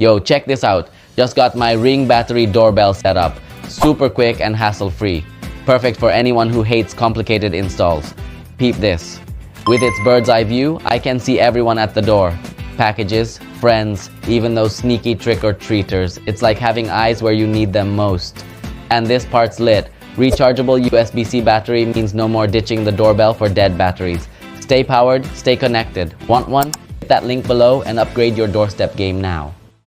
Yo, check this out. Just got my Ring Battery Doorbell set up. Super quick and hassle-free. Perfect for anyone who hates complicated installs. Peep this. With its bird's eye view, I can see everyone at the door. Packages, friends, even those sneaky trick-or-treaters. It's like having eyes where you need them most. And this part's lit. Rechargeable USB-C battery means no more ditching the doorbell for dead batteries. Stay powered, stay connected. Want one? Hit that link below and upgrade your doorstep game now.